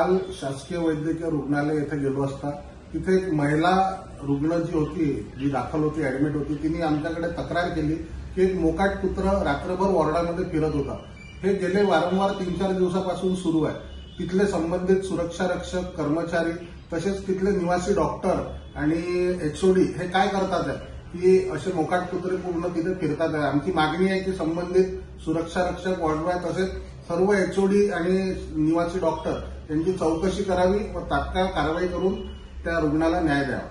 काल शासकीय वैद्यकीय रुग्णालय येथे गेलो असता तिथे एक महिला रुग्ण जी होती, जी दाखल होती, ऍडमिट होती, तिने आमच्याकडे तक्रार केली की एक मोकाट कुत्र रात्रभर वॉर्डामध्ये फिरत होता. हे गेले वारंवार 3-4 दिवसापासून सुरू आहे. तिथले संबंधित सुरक्षा रक्षक कर्मचारी तसेच तिथले निवासी डॉक्टर आणि एचओडी हे काय करतात आहे की असे मोकाट कुत्रे पूर्ण तिथे फिरतात आहे. आमची मागणी आहे की संबंधित सुरक्षा रक्षक वॉर्डबॉय तसेच सर्व एचओडी आणि निवासी डॉक्टर यांची चौकशी करावी व तात्काळ कारवाई करून त्या रुग्णाला न्याय द्यावा.